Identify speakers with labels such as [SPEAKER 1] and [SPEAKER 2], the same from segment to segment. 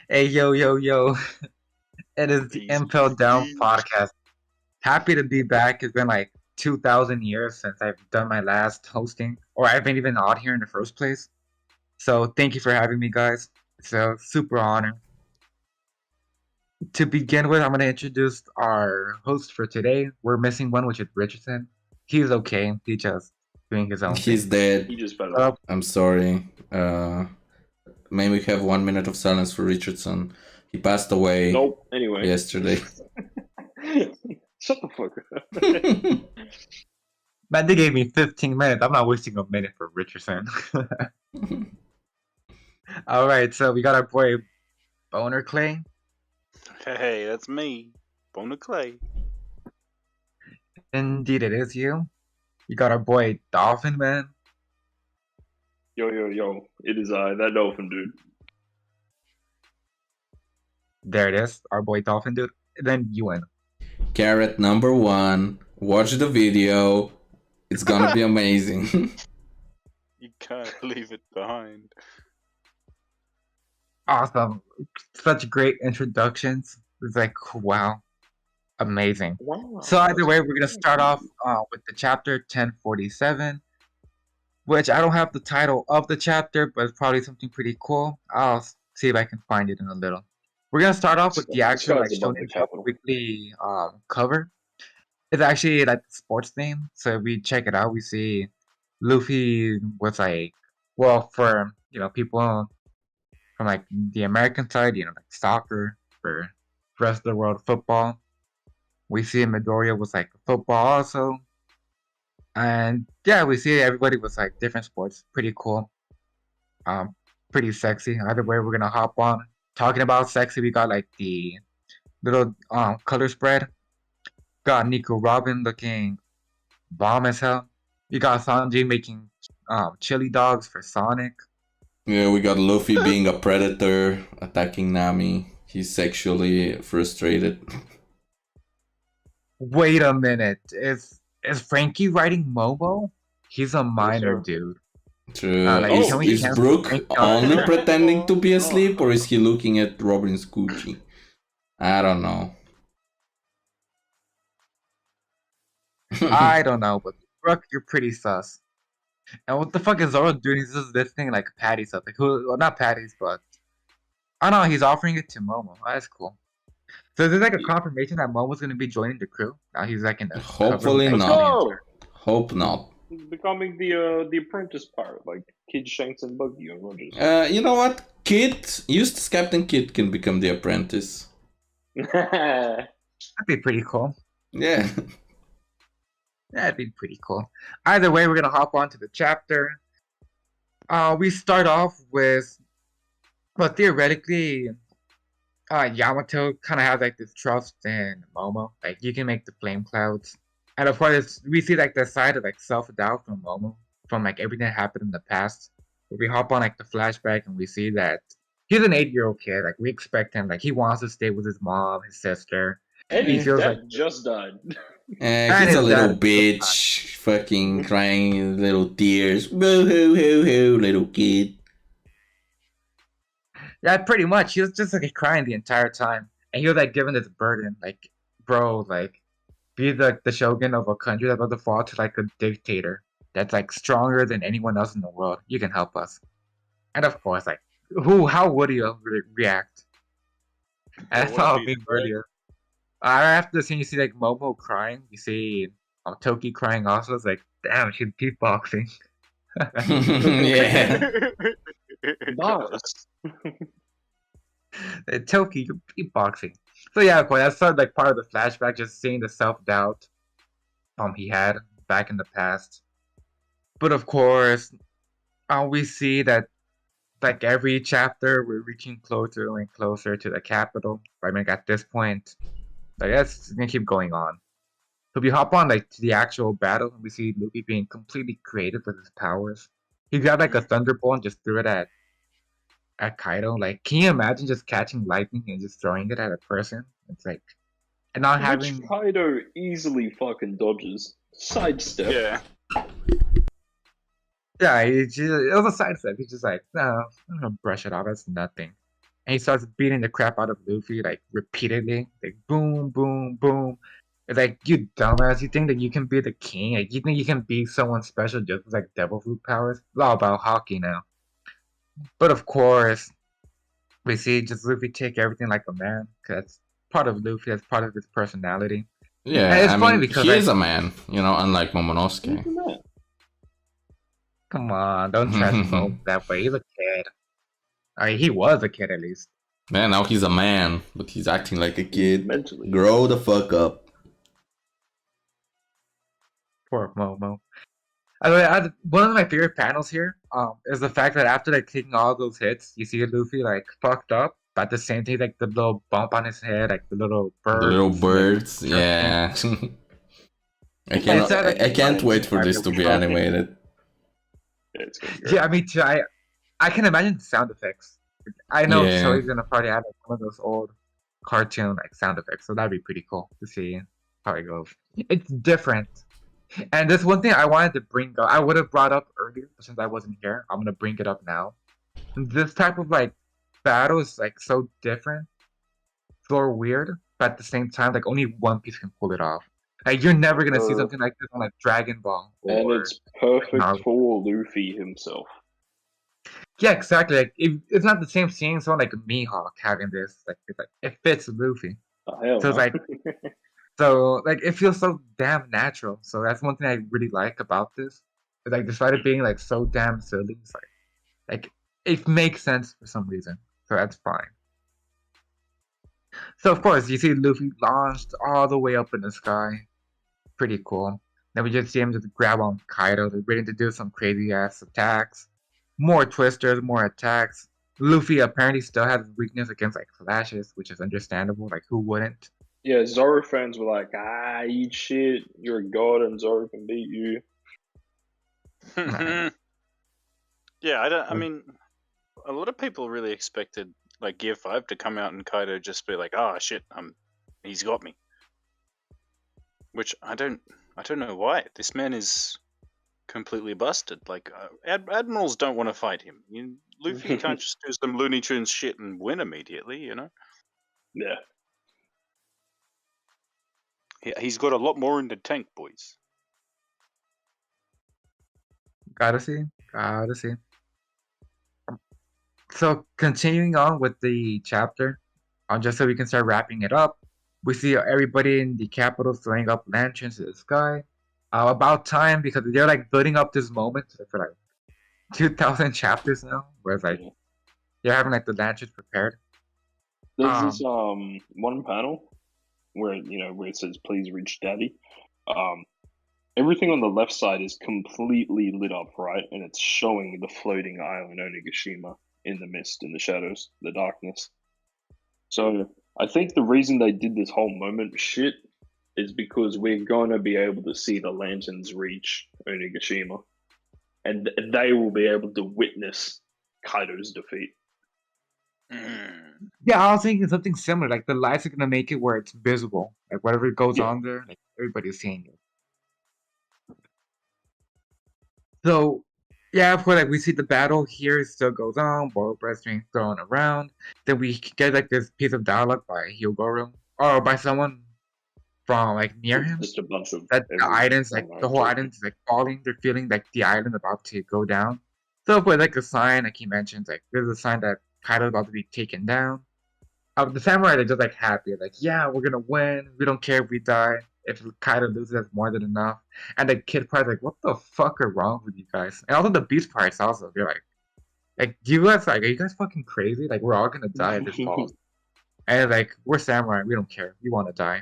[SPEAKER 1] Hey, yo, yo, yo. It is the
[SPEAKER 2] Peace,
[SPEAKER 1] Impel
[SPEAKER 2] peace,
[SPEAKER 1] Down
[SPEAKER 2] peace.
[SPEAKER 1] podcast. Happy to be back. It's been like 2,000 years since I've done my last hosting, or I've been even out here in the first place. So thank you for having me, guys. It's a super honor. To begin with, I'm going to introduce our host for today. We're missing one, which is Richardson. He's okay. He's just doing his own
[SPEAKER 3] He's
[SPEAKER 1] thing.
[SPEAKER 3] dead.
[SPEAKER 2] He just fell off.
[SPEAKER 1] So,
[SPEAKER 3] I'm sorry. May we have 1 minute of silence for Richardson? He passed away
[SPEAKER 2] Nope. Anyway.
[SPEAKER 3] yesterday.
[SPEAKER 2] Shut the fuck up.
[SPEAKER 1] man, they gave me 15 minutes. I'm not wasting a minute for Richardson. All right, so we got our boy Boner Clay.
[SPEAKER 2] Hey, that's me. Bonar Clay.
[SPEAKER 1] Indeed, it is you. You got our boy Dolphin Man.
[SPEAKER 2] Yo, yo, yo. It is I, that dolphin dude.
[SPEAKER 1] There it is, our boy Dolphin Dude. And then Yuen.
[SPEAKER 3] Carrot number 1. Watch the video. It's gonna be amazing.
[SPEAKER 2] You can't leave it behind.
[SPEAKER 1] Awesome. Such great introductions. It's like, wow. Amazing.
[SPEAKER 2] Wow.
[SPEAKER 1] So either way, we're going to start off with the chapter 1047, which I don't have the title of the chapter, but it's probably something pretty cool. I'll see if I can find it in a little. We're going to start off with the actual like Shonen Jump weekly cover. It's actually like the sports name. So if we check it out, we see Luffy was like, well, for people from like the American side, like soccer, for the rest of the world, football. We see Midoriya was like football also. And yeah, we see everybody was like different sports. Pretty cool. Pretty sexy. Either way, we're gonna hop on. Talking about sexy, we got like the little color spread. Got Nico Robin looking bomb as hell. You got Sanji making chili dogs for Sonic.
[SPEAKER 3] Yeah, we got Luffy being a predator, attacking Nami. He's sexually frustrated.
[SPEAKER 1] Wait a minute. Is Frankie writing Momo? He's a minor
[SPEAKER 2] sir.
[SPEAKER 1] dude.
[SPEAKER 3] True.
[SPEAKER 1] Like, can we
[SPEAKER 3] Is
[SPEAKER 1] cancel
[SPEAKER 3] Brooke
[SPEAKER 1] Frankie
[SPEAKER 3] only
[SPEAKER 1] on-
[SPEAKER 3] pretending to be asleep, or is he looking at Robin's coochie? I don't know.
[SPEAKER 1] I don't know, but Brooke, you're pretty sus. And what the fuck is Zoro doing? He's just lifting like Patty's up. Like, who? Well, not Patty's, but I don't know. He's offering it to Momo. Oh, that's cool. So is there like a confirmation that Momo's gonna be joining the crew? Now he's like in the
[SPEAKER 3] Hopefully
[SPEAKER 1] cover,
[SPEAKER 3] not.
[SPEAKER 2] Go!
[SPEAKER 3] Hope not.
[SPEAKER 2] He's becoming the apprentice part, like Kid Shanks and Buggy and Rogers.
[SPEAKER 3] You know what? Kid, Eustace Captain Kid can become the apprentice.
[SPEAKER 1] That'd be pretty cool.
[SPEAKER 3] Yeah.
[SPEAKER 1] That'd be pretty cool. Either way, we're gonna hop on to the chapter. We start off with, well, theoretically, Yamato kind of has like this trust in Momo. Like, you can make the flame clouds, and of course, we see like the side of like self-doubt from Momo from like everything that happened in the past. We hop on like the flashback, and we see that he's an 8-year-old kid. Like, we expect him, like, he wants to stay with his mom, his sister.
[SPEAKER 2] And
[SPEAKER 1] He
[SPEAKER 2] his
[SPEAKER 1] feels
[SPEAKER 2] dad
[SPEAKER 1] like
[SPEAKER 2] just died.
[SPEAKER 3] He's a little bitch, fucking crying little tears. Boo hoo hoo hoo, little kid.
[SPEAKER 1] Yeah, pretty much. He was just like crying the entire time, and he was like given this burden, like, bro, like, be the shogun of a country that's about to fall to like a dictator that's like stronger than anyone else in the world. You can help us. And of course, like, how would he react? And that's how being earlier. After the scene, you see like Momo crying. You see Toki crying also. It's like, damn, she's beatboxing.
[SPEAKER 3] Yeah.
[SPEAKER 2] Nice.
[SPEAKER 1] Toki, you're beatboxing. So yeah, of course, that's sort of like part of the flashback, just seeing the self-doubt he had back in the past. But of course, we see that like every chapter we're reaching closer and closer to the capital. I mean, at this point, like, that's gonna keep going on. So we hop on like to the actual battle, and we see Luffy being completely creative with his powers. He grabbed like a thunderbolt and just threw it at Kaido. Like, can you imagine just catching lightning and just throwing it at a person? It's like, and not having.
[SPEAKER 2] Which Kaido easily fucking dodges. Sidestep.
[SPEAKER 4] Yeah.
[SPEAKER 1] Yeah, it was a side step. He's just like, no, I'm gonna brush it off. That's nothing. and he starts beating the crap out of Luffy like repeatedly, like boom, boom, boom. It's like, you dumbass, you think that you can be the king? Like, you think you can be someone special just with like devil fruit powers? It's all about hockey now. But of course, we see just Luffy take everything like a man, because that's part of Luffy, that's part of his personality. And
[SPEAKER 3] Yeah,
[SPEAKER 1] it's
[SPEAKER 3] I
[SPEAKER 1] funny
[SPEAKER 3] mean,
[SPEAKER 1] because
[SPEAKER 3] he
[SPEAKER 1] like,
[SPEAKER 3] is a man, unlike
[SPEAKER 2] He's
[SPEAKER 3] Momonosuke.
[SPEAKER 2] a man.
[SPEAKER 1] come on, don't trash Mo that way. He's a kid. I mean, he was a kid at least.
[SPEAKER 3] Man, now he's a man, but he's acting like a kid.
[SPEAKER 2] Mentally.
[SPEAKER 3] Grow the fuck up.
[SPEAKER 1] Poor Momo. One of my favorite panels here is the fact that after like taking all those hits, you see Luffy like fucked up, but at the same time, like the little bump on his head, like the little
[SPEAKER 3] The
[SPEAKER 1] birds,
[SPEAKER 3] little
[SPEAKER 1] like,
[SPEAKER 3] birds, yeah.
[SPEAKER 1] It's sad, like,
[SPEAKER 3] I can't wait for
[SPEAKER 1] like,
[SPEAKER 3] this to be animated.
[SPEAKER 2] Yeah, it's gonna be great.
[SPEAKER 1] yeah, me too. I can imagine the sound effects. I know
[SPEAKER 3] Yeah.
[SPEAKER 1] Shoei's gonna probably have like, one of those old cartoon like sound effects, so that'd be pretty cool to see how it goes. It's different. And this one thing I wanted to bring up, I would have brought up earlier, but since I wasn't here, I'm gonna bring it up now. This type of like battle is like so different, so weird, but at the same time, like only One Piece can pull it off. Like you're never gonna see something like this on like Dragon Ball.
[SPEAKER 2] And
[SPEAKER 1] Or,
[SPEAKER 2] it's perfect
[SPEAKER 1] Naruto.
[SPEAKER 2] for Luffy himself.
[SPEAKER 1] Yeah, exactly. Like it's not the same seeing someone like Mihawk having this. Like it fits Luffy.
[SPEAKER 2] Oh, hell
[SPEAKER 1] So it's
[SPEAKER 2] no.
[SPEAKER 1] like So like it feels so damn natural. So that's one thing I really like about this. It's like despite it being like so damn silly, it's like it makes sense for some reason. So that's fine. So of course you see Luffy launched all the way up in the sky. Pretty cool. Then we just see him just grab on Kaido. They're ready to do some crazy ass attacks. More twisters, more attacks. Luffy apparently still has weakness against like flashes, which is understandable. Like who wouldn't?
[SPEAKER 2] Yeah, Zoro fans were like, eat shit, you're a god and Zoro can beat you.
[SPEAKER 4] Yeah, I mean, a lot of people really expected like Gear 5 to come out and Kaido just be like, oh shit, he's got me. Which I don't know why. This man is completely busted. Like admirals don't want to fight him. Luffy can't just do some Looney Tunes shit and win immediately, you know?
[SPEAKER 2] Yeah.
[SPEAKER 4] He's got a lot more in the tank, boys.
[SPEAKER 1] Gotta see. So continuing on with the chapter, just so we can start wrapping it up, we see everybody in the capital throwing up lanterns to the sky. About time, because they're like building up this moment for like 2,000 chapters now, where it's like they're having like the lanterns prepared.
[SPEAKER 2] There's this one panel where it says please reach daddy. Everything on the left side is completely lit up, right? And it's showing the floating island Onigashima in the mist, in the shadows, the darkness. So I think the reason they did this whole moment shit is because we're going to be able to see the lanterns reach Onigashima. And they will be able to witness Kaido's defeat.
[SPEAKER 1] Yeah, I was thinking something similar. Like the lights are gonna make it where it's visible. Like whatever goes on there, like everybody's seeing it. So yeah, of course, like we see the battle here it still goes on, boiled breast being thrown around. Then we get like this piece of dialogue by Hyogoro or by someone from like near him.
[SPEAKER 2] Just a bunch of
[SPEAKER 1] that the island's like the whole island's like falling. They're feeling like the island about to go down. So of course, like a sign, like he mentions, like there's a sign that Kaido's about to be taken down. The samurai are just like happy, like yeah, we're gonna win. We don't care if we die. If Kaido loses, that's more than enough. And the kid part's like, what the fuck are wrong with you guys? And also the beast parts also, they're like, do you guys like, are you guys fucking crazy? Like we're all gonna die if this falls. And like we're samurai, we don't care. We want to die.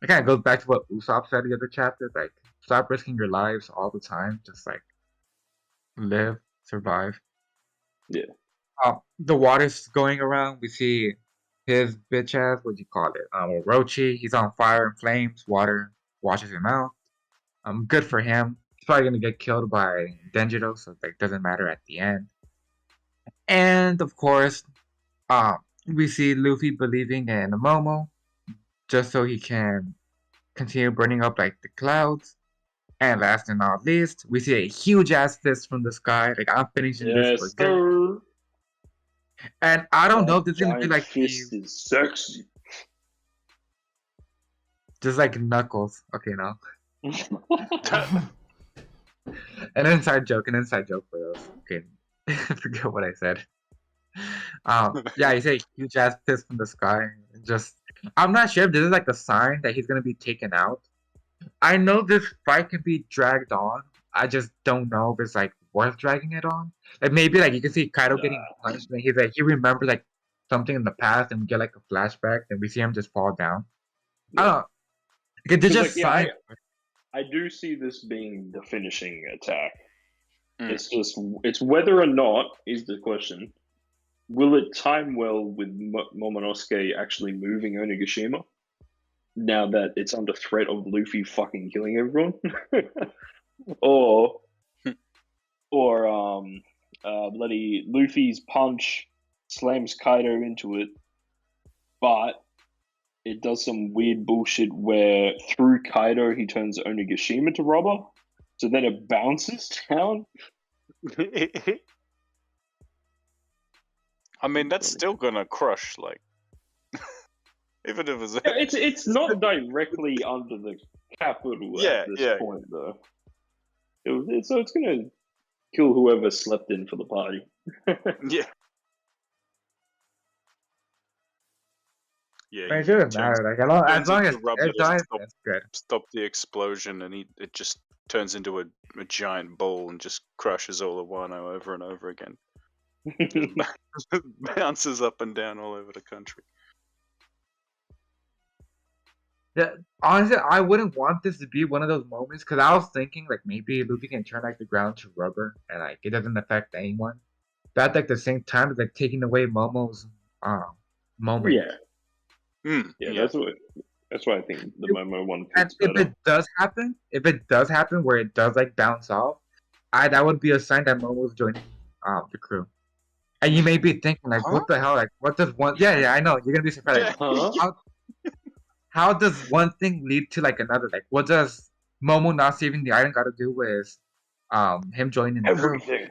[SPEAKER 1] It kind of goes back to what Usopp said in the other chapter. Like, stop risking your lives all the time. Just like live, survive.
[SPEAKER 2] Yeah.
[SPEAKER 1] The water's going around. We see his bitch ass. What do you call it? Orochi. He's on fire and flames. Water washes him out. Good for him. He's probably gonna get killed by Denjiro, so like doesn't matter at the end. And of course, we see Luffy believing in Momo, just so he can continue burning up like the clouds. And last and not least, we see a huge ass fist from the sky. Like I'm finishing this for good. And I don't know if
[SPEAKER 2] That
[SPEAKER 1] this is gonna be
[SPEAKER 2] giant
[SPEAKER 1] like
[SPEAKER 2] fist is sexy.
[SPEAKER 1] just like Knuckles. Okay, no. An inside joke for those. Okay, forget what I said. Yeah, he's a huge ass fist from the sky. Just, I'm not sure if this is like a sign that he's gonna be taken out. I know this fight can be dragged on. I just don't know if it's like worth dragging it on. Like maybe like you can see Kaido getting punched, and he's like he remembers like something in the past, and we get like a flashback, and we see him just fall down. I don't know. Like, they're just signs.
[SPEAKER 2] I do see this being the finishing attack. It's just, it's whether or not is the question. Will it time well with Momonosuke actually moving Onigashima? Now that it's under threat of Luffy fucking killing everyone? or bloody Luffy's punch slams Kaido into it, but it does some weird bullshit where through Kaido he turns Onigashima to rubber, so then it bounces down.
[SPEAKER 4] I mean, that's still gonna crush, like, even if
[SPEAKER 2] it's not directly under the capital at this point, though. So it's gonna kill whoever slept in for the party.
[SPEAKER 4] Yeah.
[SPEAKER 1] Yeah, it doesn't matter. Like as long as it's good.
[SPEAKER 4] Stop the explosion, and it just turns into a giant ball and just crushes all of Wano over and over again. Bounces up and down all over the country.
[SPEAKER 1] Yeah, honestly, I wouldn't want this to be one of those moments because I was thinking like maybe Luffy can turn like the ground to rubber and like it doesn't affect anyone. But at like the same time, it's like taking away Momo's moment.
[SPEAKER 2] Yeah. That's why I think the Momo one fits
[SPEAKER 1] better. If it does happen where it does like bounce off, that would be a sign that Momo's joining the crew. And you may be thinking like, what the hell? Like, what does one? Yeah, I know you're gonna be surprised. Like, how does one thing lead to like another? Like, what does Momo not saving the island got to do with him joining the crew?
[SPEAKER 2] Everything.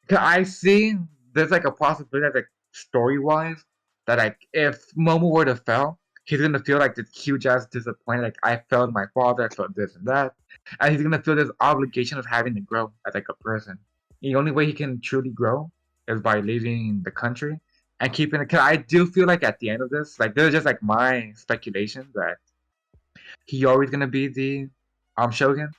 [SPEAKER 1] I see there's like a possibility that like story wise that like if Momo were to fail, he's gonna feel like this huge ass disappointment. Like I failed my father, I failed this and that, and he's gonna feel this obligation of having to grow as like a person. The only way he can truly grow is by leaving the country and keeping it. Cause I do feel like at the end of this, like this is just like my speculation that he always gonna be the Shogun.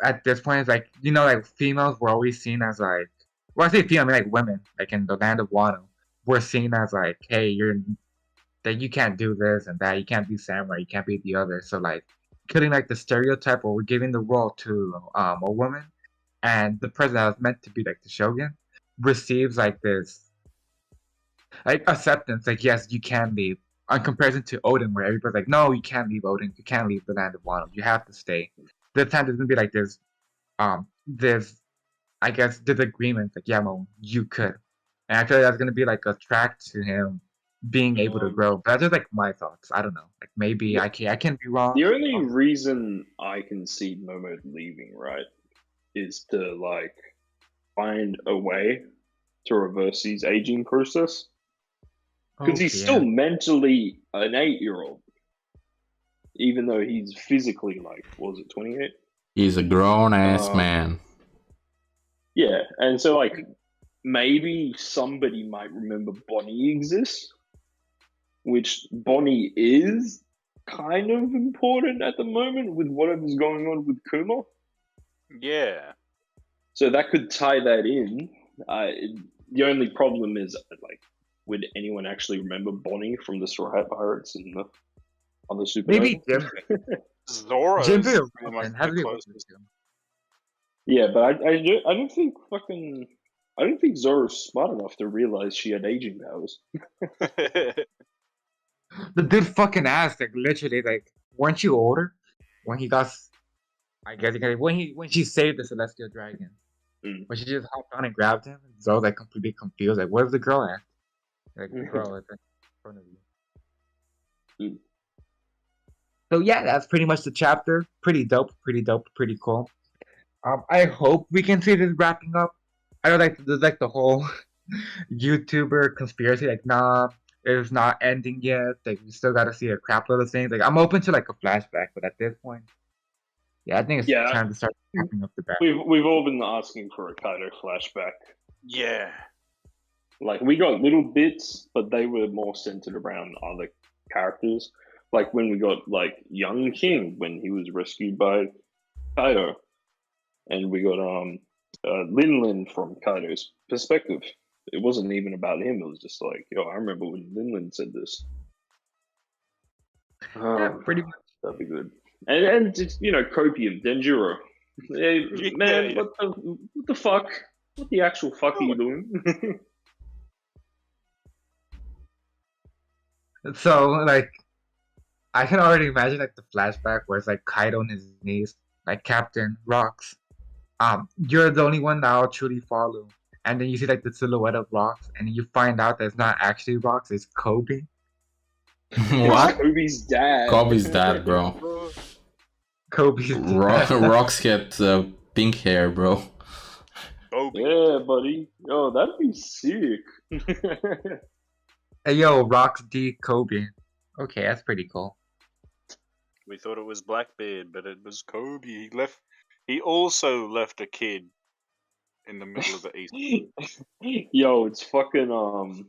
[SPEAKER 1] At this point, it's like like females were always seen as like, well, I say female, I mean like women, like in the land of Wano, were seen as like, hey, you can't do this and that, you can't be samurai, you can't be the other. So like, killing like the stereotype, where we're giving the role to a woman, and the person that was meant to be like the shogun receives like this like acceptance, like yes, you can leave. On comparison to Odin, where everybody's like, no, you can't leave Odin, you can't leave the land of Wano, you have to stay. This time there's gonna be like this I guess disagreement, like yeah, well, you could. And I feel like that's gonna be like a track to him being able to grow. But that's just like my thoughts. I don't know. Like maybe I can be wrong.
[SPEAKER 2] The only reason I can see Momo leaving, right, is to like find a way to reverse his aging process. Because he's still mentally an 8-year-old. Even though he's physically like, was it 28?
[SPEAKER 3] He's a grown-ass man.
[SPEAKER 2] Yeah, and so like, maybe somebody might remember Bonnie exists, which Bonnie is kind of important at the moment with whatever's going on with Kuma.
[SPEAKER 4] Yeah.
[SPEAKER 2] So that could tie that in. The only problem is, like, would anyone actually remember Bonnie from the Straw Hat Pirates and the other super?
[SPEAKER 1] Maybe
[SPEAKER 4] Zoro.
[SPEAKER 2] Yeah, but I don't think Zoro's smart enough to realize she had aging powers.
[SPEAKER 1] The dude fucking asked, like literally, like, weren't you older when he got? I guess when she saved the celestial dragon, but she just hopped on and grabbed him. Zoro's like completely confused, like, where's the girl at? Like the girl is in front of you. So yeah, that's pretty much the chapter. Pretty dope, pretty cool. I hope we can see this wrapping up I know like there's like the whole YouTuber conspiracy, like nah, it's not ending yet. Like we still gotta see a crap load of things. Like I'm open to like a flashback, but at this point, yeah, I think it's
[SPEAKER 2] Yeah,
[SPEAKER 1] time to start wrapping up the back.
[SPEAKER 2] we've all been asking for a Kaido flashback.
[SPEAKER 4] Yeah.
[SPEAKER 2] Like we got little bits, but they were more centered around other characters. Like when we got like young King when he was rescued by Kaido, and we got Lin Lin from Kaido's perspective. It wasn't even about him. It was just like, yo, I remember when Lin Lin said this.
[SPEAKER 1] Yeah, pretty much.
[SPEAKER 2] That'd be good. And just Copium, Denjiro. Hey, man,
[SPEAKER 4] Yeah.
[SPEAKER 2] what the fuck? What the actual fuck are you doing?
[SPEAKER 1] So like I can already imagine like the flashback where it's like Kaido on his knees, like Captain Rocks. You're the only one that I'll truly follow. And then you see like the silhouette of Rocks, and you find out that it's not actually Rocks, it's Kobe.
[SPEAKER 3] What?
[SPEAKER 2] Kobe's dad.
[SPEAKER 3] Kobe's dad, bro.
[SPEAKER 1] Kobe's dad.
[SPEAKER 3] Rocks get pink hair, bro.
[SPEAKER 4] Kobe.
[SPEAKER 2] Yeah, buddy. Yo, that'd be sick.
[SPEAKER 1] Hey yo, Rocks D Kobe. Okay, that's pretty cool.
[SPEAKER 4] We thought it was Blackbeard, but it was Kobe. He also left a kid in the middle of the East.
[SPEAKER 2] Yo, it's fucking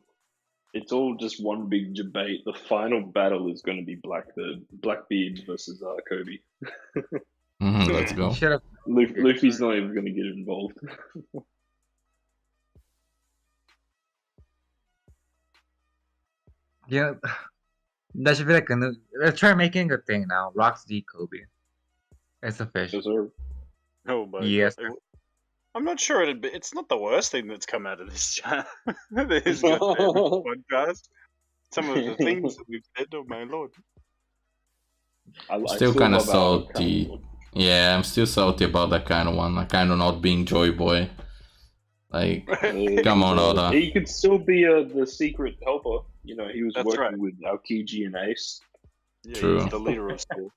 [SPEAKER 2] it's all just one big debate. The final battle is going to be Blackbeard versus Kobe.
[SPEAKER 3] Let's go.
[SPEAKER 2] Luffy's not even going to get involved.
[SPEAKER 1] Yeah, that should be like a new. Let's try making a thing now. Rocks D Kobe. It's official.
[SPEAKER 4] Oh my
[SPEAKER 1] Yes.
[SPEAKER 4] God. I'm not sure it's not the worst thing that's come out of this this podcast. Some of the things that we've said, oh my lord.
[SPEAKER 3] I'm still kind of salty. Yeah, I'm still salty about that kind of one. Like, kind of not being Joy Boy. Like, come on, Oda.
[SPEAKER 2] He could still be the secret helper. You know, he was
[SPEAKER 4] That's
[SPEAKER 2] working
[SPEAKER 4] right.
[SPEAKER 2] with Aokiji and Ace.
[SPEAKER 4] Yeah,
[SPEAKER 3] True.
[SPEAKER 4] he's the leader of school.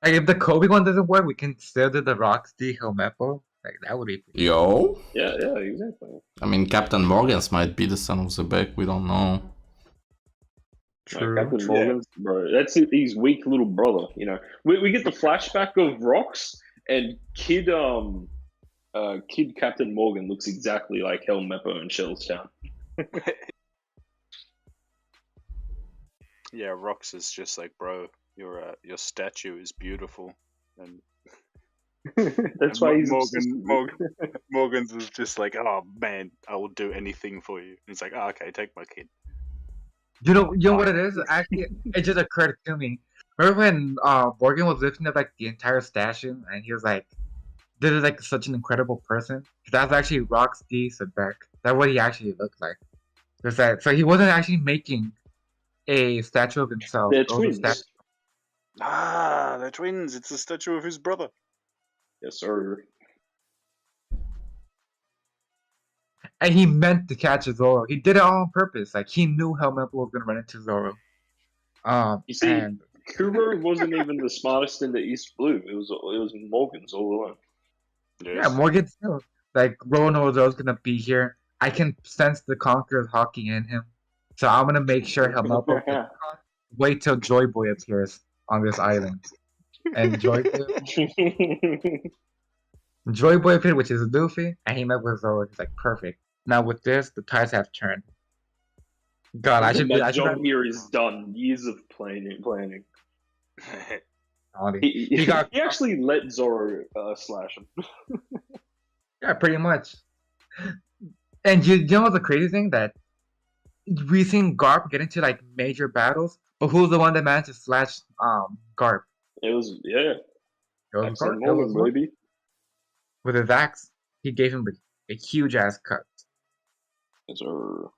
[SPEAKER 1] Like if the Kobe one doesn't work, we can still do the Rocks D Helmeppo. Like that would be pretty
[SPEAKER 3] Yo?
[SPEAKER 2] Yeah, exactly.
[SPEAKER 3] I mean, Captain Morgans might be the son of Zebek. We don't know.
[SPEAKER 1] true.
[SPEAKER 2] Captain Morgan's, bro. That's his weak little brother. You know, we get the flashback of Rocks and kid Captain Morgan looks exactly like Helmeppo in Shellstown.
[SPEAKER 4] Yeah, Rox is just like, bro, your statue is beautiful, and
[SPEAKER 2] That's why he's
[SPEAKER 4] Morgan's is just like, oh man, I will do anything for you. And it's like, oh, okay, take my kid.
[SPEAKER 1] You know what it is? Actually, it just occurred to me. Remember when Morgan was lifting up like the entire statue, and he was like, "This is like such an incredible person." That's actually Rocks D Sebek. That's what he actually looked like. So he wasn't actually making a statue of himself.
[SPEAKER 2] They're
[SPEAKER 1] It was a
[SPEAKER 2] twins.
[SPEAKER 4] Ah, they're twins. It's a statue of his brother.
[SPEAKER 2] Yes, sir.
[SPEAKER 1] And he meant to catch Zoro. He did it all on purpose. Like he knew Helmeppo was gonna run into Zoro.
[SPEAKER 2] You see,
[SPEAKER 1] And
[SPEAKER 2] Kuro wasn't even the smartest in the East Blue. It was Morgan's all along.
[SPEAKER 4] Yes.
[SPEAKER 1] yeah, Morgan still like Rono Zoro's gonna be here. I can sense the Conqueror's hockey in him, so I'm gonna make sure Helmeppo can wait till Joy Boy appears on this island. And Joy Boy appeared, which is Luffy, and he met with Zoro. He's like, perfect. Now with this, the tides have turned. God,
[SPEAKER 2] My job here is done. Years of planning. He actually let Zoro slash him.
[SPEAKER 1] Yeah, pretty much. And you know the crazy thing that we've seen Garp get into like major battles, but who's the one that managed to slash Garp?
[SPEAKER 2] It was
[SPEAKER 1] It was
[SPEAKER 2] Accent
[SPEAKER 1] Garp.
[SPEAKER 2] Morgan, baby.
[SPEAKER 1] With his axe, he gave him a huge ass cut.
[SPEAKER 2] Yes, sir.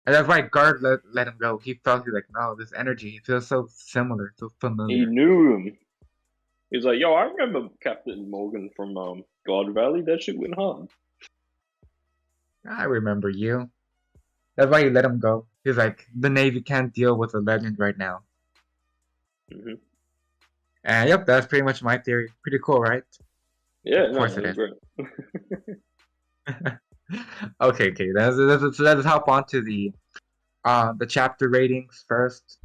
[SPEAKER 1] And that's why Garp let him go. He felt like, no, this energy, it feels so similar, so
[SPEAKER 2] He
[SPEAKER 1] familiar.
[SPEAKER 2] knew him. He was like, yo, I remember Captain Morgan from God Valley. That shit went hard.
[SPEAKER 1] I remember you. That's why he let him go. He's like, the Navy can't deal with a legend right now.
[SPEAKER 2] Mm-hmm.
[SPEAKER 1] And yep, that's pretty much my theory. Pretty cool, right?
[SPEAKER 2] Yeah,
[SPEAKER 1] of course
[SPEAKER 2] no,
[SPEAKER 1] it is.
[SPEAKER 2] great.
[SPEAKER 1] Okay. Let's hop on to the chapter ratings first.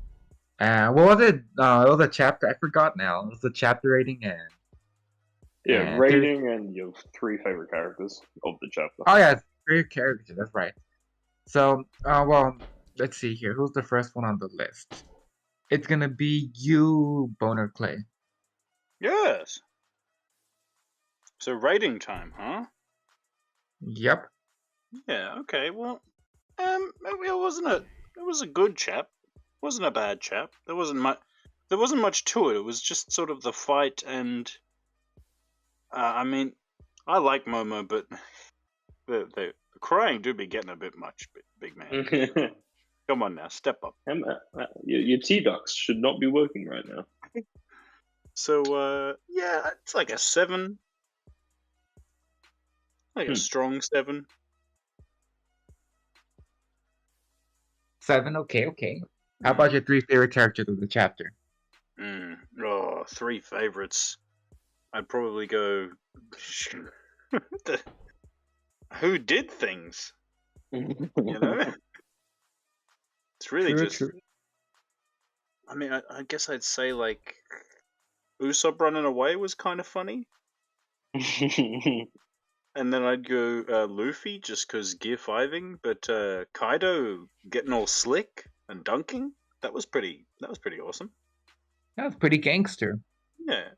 [SPEAKER 1] What was it? It was a chapter. I forgot now. It was the chapter rating and
[SPEAKER 2] rating and your 3 favorite characters of the chapter.
[SPEAKER 1] Oh yeah, favorite character. That's right. So, well, let's see here. Who's the first one on the list? It's gonna be you, Bonar Clay.
[SPEAKER 4] Yes. So rating time, huh?
[SPEAKER 1] Yep.
[SPEAKER 4] Yeah. Okay. Well, it wasn't a. It was a good chap. It wasn't a bad chap. There wasn't much. There wasn't much to it. It was just sort of the fight and. I mean, I like Momo, but the crying do be getting a bit much, big man. Come on now, step up.
[SPEAKER 2] Your T-Ducks should not be working right now.
[SPEAKER 4] So, yeah, it's like a 7. Like a strong 7.
[SPEAKER 1] 7, okay. How about your 3 favorite characters of the chapter?
[SPEAKER 4] 3 favorites. I'd probably go... Who did things? You know? It's really true. I mean, I guess I'd say, like, Usopp running away was kind of funny. And then I'd go Luffy, just because gear 5ing, but Kaido getting all slick and dunking, that was pretty awesome.
[SPEAKER 1] That was pretty gangster.
[SPEAKER 4] Yeah.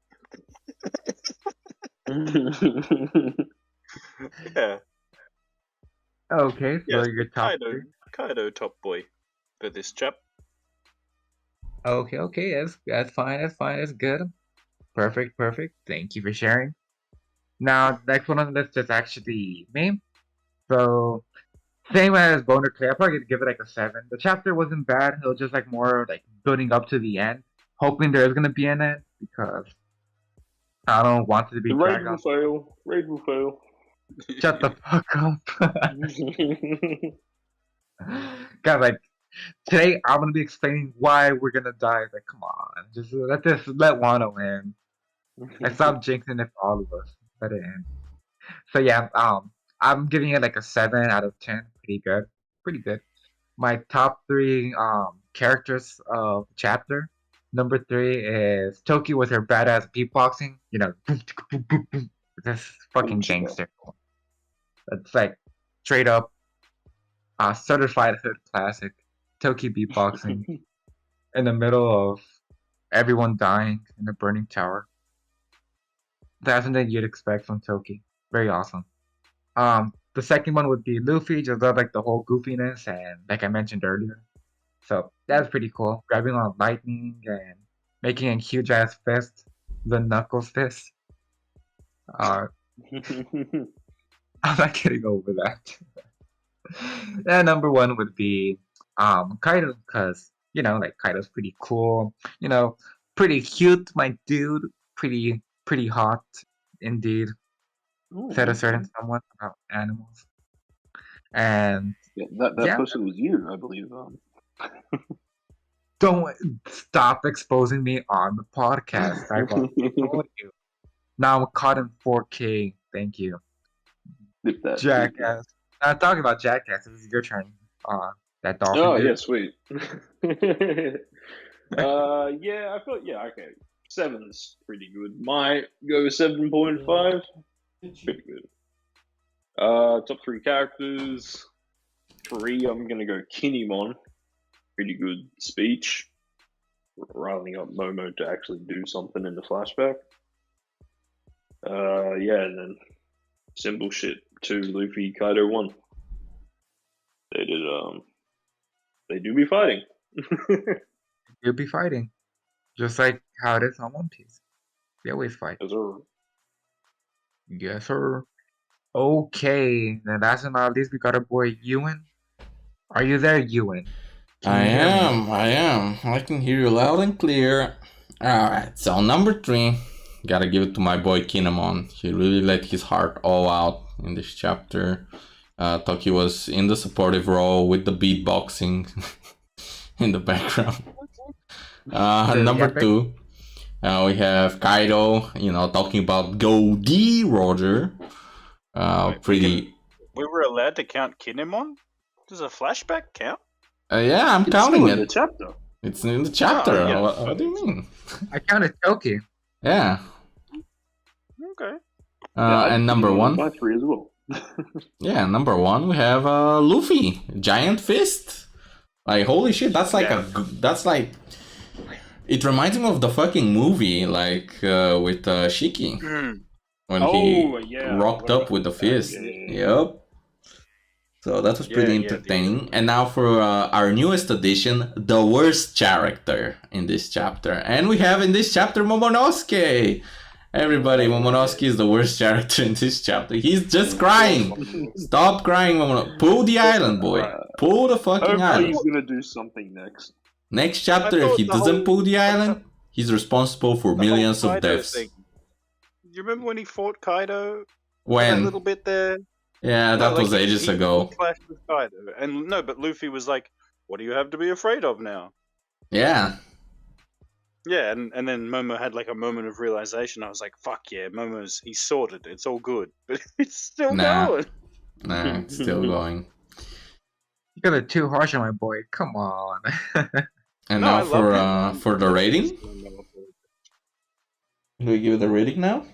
[SPEAKER 4] Yeah.
[SPEAKER 1] Okay, so your top
[SPEAKER 4] Kaido top boy for this chap.
[SPEAKER 1] Okay, that's fine, that's good. Perfect. Thank you for sharing. Now, next one on the list is actually me. So, same as Bonar Clay, I'll probably give it like a 7. The chapter wasn't bad, it was just like more like building up to the end, hoping there is going to be an end, because I don't want it to be
[SPEAKER 2] the raid will fail. Raid will fail.
[SPEAKER 1] Shut the fuck up. God, like, today I'm going to be explaining why we're going to die. Like, come on, just let Wano end. I stopped jinxing it for all of us. Let it end. So yeah, I'm giving it like a 7 out of 10. Pretty good. My top 3 characters of the chapter. Number 3 is Toki with her badass beatboxing. You know, boom, boom, boom, boom. This fucking gangster. That's like straight up certified hood classic. Toki beatboxing in the middle of everyone dying in a burning tower. That's something you'd expect from Toki. Very awesome. The second one would be Luffy, just love like the whole goofiness and like I mentioned earlier. So that's pretty cool. Grabbing on lightning and making a huge ass fist, the Knuckles fist. I'm not getting over that. And number 1 would be Kaido, because you know, like Kaido's pretty cool. You know, pretty cute, my dude. Pretty hot, indeed. Said a certain someone about animals. And
[SPEAKER 2] that person was you, I believe.
[SPEAKER 1] Don't stop exposing me on the podcast. I told you. Now I'm caught in 4K. Thank you. Jackass. I'm talking about Jackass. This is your turn. That dolphin.
[SPEAKER 2] Oh, yeah, sweet. Yeah, I felt, okay. 7's pretty good. Might go 7.5. Pretty good. Top 3 characters. 3, I'm gonna go Kinemon. Pretty good speech. Riling up Momo to actually do something in the flashback. And then simple shit. 2, Luffy, Kaido 1. They did, they do be fighting.
[SPEAKER 1] You'll be fighting. Just like how it is on One Piece. They always fight. Yes, sir. Okay, then last but not least, we got our boy Yuen. Are you there, Yuen?
[SPEAKER 3] I am. I can hear you loud and clear. Alright, so number 3, gotta give it to my boy Kinemon. He really let his heart all out in this chapter. Toki was in the supportive role with the beatboxing in the background. Number 2, We have Kaido, talking about Go D Roger.
[SPEAKER 4] Wait, we were allowed to count Kinemon? Does a flashback count?
[SPEAKER 3] Yeah, I'm
[SPEAKER 2] It's
[SPEAKER 3] counting
[SPEAKER 2] still
[SPEAKER 3] it.
[SPEAKER 2] in the chapter.
[SPEAKER 3] It's in the chapter.
[SPEAKER 2] Oh, yeah.
[SPEAKER 3] What do you mean?
[SPEAKER 1] I counted Toki.
[SPEAKER 3] Yeah.
[SPEAKER 4] Okay.
[SPEAKER 3] And number one.
[SPEAKER 2] My 3 as well.
[SPEAKER 3] Yeah, number 1 we have Luffy, giant fist. Like holy shit, that's like it reminds me of the fucking movie, like with Shiki when he rocked up with the fist. Yep. So that was pretty entertaining. And now for our newest addition, the worst character in this chapter, and we have in this chapter Momonosuke. Everybody, Momonosuke is the worst character in this chapter. He's just crying. Stop crying, Momonosuke. Pull the island, boy. Pull the fucking island.
[SPEAKER 2] He's gonna do something next.
[SPEAKER 3] Next chapter, if he doesn't pull the island, he's responsible for millions of deaths.
[SPEAKER 4] Thing. You remember when he fought Kaido?
[SPEAKER 3] When?
[SPEAKER 4] That little bit there?
[SPEAKER 3] Yeah, that was ages ago.
[SPEAKER 4] He clashed with Kaido. And no, but Luffy was like, what do you have to be afraid of now?
[SPEAKER 3] Yeah.
[SPEAKER 4] Yeah, and then Momo had like a moment of realization. I was like, fuck yeah, he's sorted. It's all good. But it's still going.
[SPEAKER 3] Nah, it's still going.
[SPEAKER 1] You got it too harsh on my boy. Come on.
[SPEAKER 3] And now for the rating? Do we give it a rating now?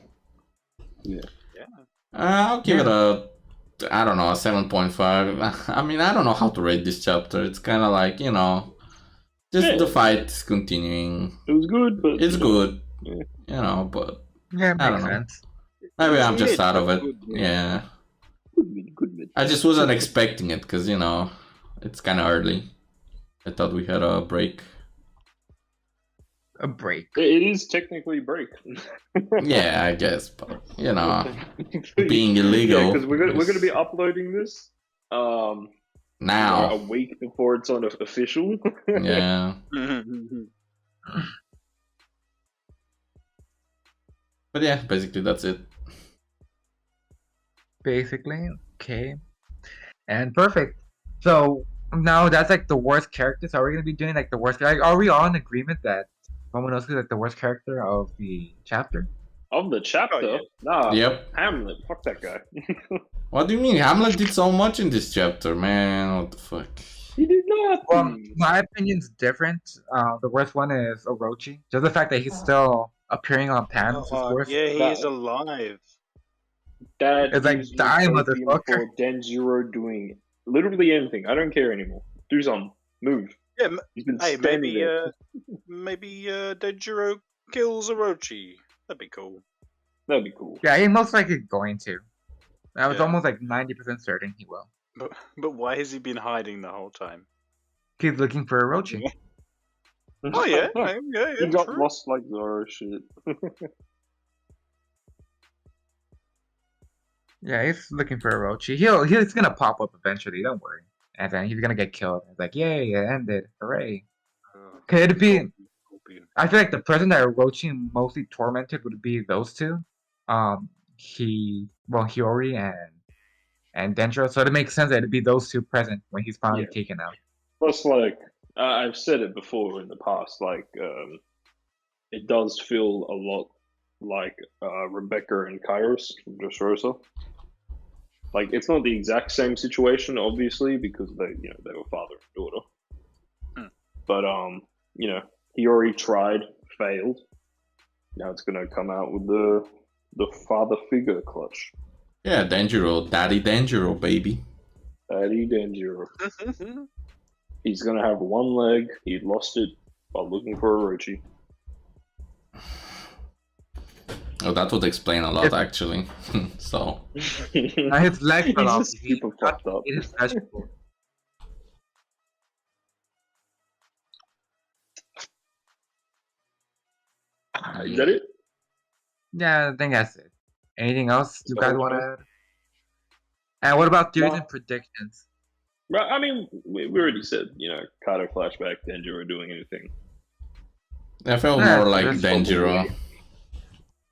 [SPEAKER 2] Yeah.
[SPEAKER 3] I'll give it a 7.5. I mean, I don't know how to rate this chapter. It's kind of like, the fight is continuing.
[SPEAKER 2] It was good, but...
[SPEAKER 3] It's good.
[SPEAKER 2] Yeah.
[SPEAKER 3] But...
[SPEAKER 1] Yeah, it makes sense.
[SPEAKER 3] Maybe I'm just out of it. Yeah.
[SPEAKER 2] Good.
[SPEAKER 3] I just wasn't expecting it, because, it's kind of early. I thought we had a break.
[SPEAKER 1] A break.
[SPEAKER 2] It is technically a break.
[SPEAKER 3] Yeah, I guess, but being illegal.
[SPEAKER 2] Yeah, because we're gonna be uploading this
[SPEAKER 3] now
[SPEAKER 2] a week before it's on official.
[SPEAKER 3] Yeah. But yeah, basically that's it.
[SPEAKER 1] Basically, okay, and perfect. So now that's like the worst character. So are we gonna be doing like the worst? Like, are we all in agreement that Momonosuke is like the worst character of the chapter?
[SPEAKER 2] Of the chapter?
[SPEAKER 4] Oh, yeah.
[SPEAKER 2] Nah.
[SPEAKER 3] Yep.
[SPEAKER 2] Hamlet. Fuck that guy.
[SPEAKER 3] What do you mean? Hamlet did so much in this chapter, man. What the fuck?
[SPEAKER 2] He did not.
[SPEAKER 1] Well, my opinion's different. The worst one is Orochi. Just the fact that he's still appearing on panels is worse.
[SPEAKER 4] Yeah, he is alive.
[SPEAKER 2] That
[SPEAKER 1] It's like, die, motherfucker.
[SPEAKER 2] For Denjiro doing literally anything. I don't care anymore. Do something. Move.
[SPEAKER 4] Yeah,
[SPEAKER 2] He's been standing there.
[SPEAKER 4] maybe Denjiro kills Orochi. That'd be cool.
[SPEAKER 2] That'd be cool.
[SPEAKER 1] Yeah, he's most likely going to. I was
[SPEAKER 4] Yeah.
[SPEAKER 1] almost like 90% certain he will.
[SPEAKER 4] But why has he been hiding the whole time?
[SPEAKER 1] He's looking for Orochi.
[SPEAKER 4] Oh yeah, yeah,
[SPEAKER 2] He got
[SPEAKER 4] true.
[SPEAKER 2] lost like Zoro shit.
[SPEAKER 1] Yeah, he's looking for Orochi. He's gonna pop up eventually. Don't worry. And then he's gonna get killed. It's like, yay, it ended! Hooray! Could it be? I feel like the person that Orochi mostly tormented would be those two, Hiyori and Denjiro. So it makes sense that it'd be those two present when he's finally taken out.
[SPEAKER 2] Plus, like I've said it before in the past, like it does feel a lot like Rebecca and Kairos from Dressrosa. Like it's not the exact same situation, obviously, because they were father and daughter. But Hiyori tried, failed. Now it's gonna come out with the father figure clutch.
[SPEAKER 3] Yeah, Denjiro, Daddy Denjiro, baby.
[SPEAKER 2] Daddy Denjiro. He's gonna have one leg. He lost it while looking for Orochi.
[SPEAKER 3] Oh, that would explain a lot, actually. So.
[SPEAKER 1] Now his leg fell off.
[SPEAKER 2] He's just super fucked up.
[SPEAKER 1] It is vegetable.
[SPEAKER 2] Is that it?
[SPEAKER 1] Yeah, I think that's it. Anything else you guys want to add? And what about theories and predictions?
[SPEAKER 2] Well, I mean, we already said, Kaido flashback, Denjiro doing anything.
[SPEAKER 3] I felt more like Denjiro. I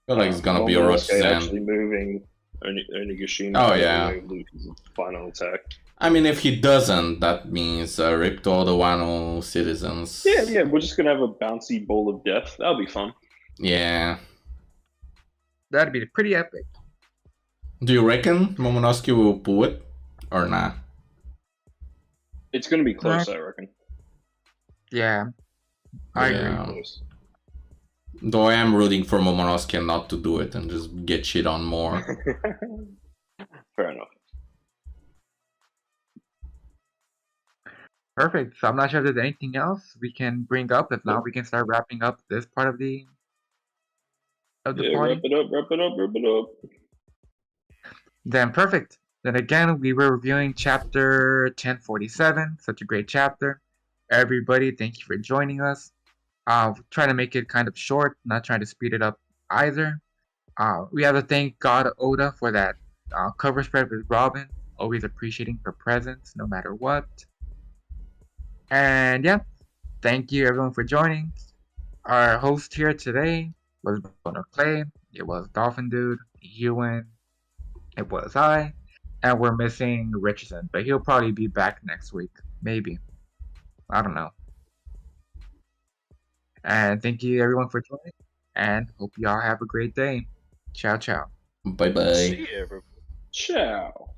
[SPEAKER 3] feel like it's gonna be Orochi's
[SPEAKER 2] actually
[SPEAKER 3] end.
[SPEAKER 2] moving Onigashima.
[SPEAKER 3] Oh, yeah.
[SPEAKER 2] Luffy's final attack.
[SPEAKER 3] I mean, if he doesn't, that means rip to all the Wano citizens.
[SPEAKER 2] Yeah, we're just gonna have a bouncy ball of death. That'll be fun.
[SPEAKER 3] Yeah.
[SPEAKER 1] That'd be pretty epic.
[SPEAKER 3] Do you reckon Momonosuke will pull it or not?
[SPEAKER 2] It's going to be close, I reckon.
[SPEAKER 1] Yeah, I agree.
[SPEAKER 2] Close.
[SPEAKER 3] Though I am rooting for Momonosuke not to do it and just get shit on more.
[SPEAKER 2] Fair enough.
[SPEAKER 1] Perfect. So I'm not sure if there's anything else we can bring up. If not, we can start wrapping up this part of the party.
[SPEAKER 2] Wrap it up.
[SPEAKER 1] Then perfect. Then again, we were reviewing chapter 1047. Such a great chapter. Everybody, thank you for joining us. Trying to make it kind of short, not trying to speed it up either. We have to thank God Oda for that cover spread with Robin. Always appreciating her presence, no matter what. And yeah, thank you everyone for joining. Our host here today was Bonar Clay. It was ThatDolphinDude, Yuen. It was I. And we're missing Richardson, but he'll probably be back next week. Maybe. I don't know. And thank you everyone for joining. And hope y'all have a great day. Ciao, ciao.
[SPEAKER 3] Bye bye.
[SPEAKER 4] See you, everybody.
[SPEAKER 2] Ciao.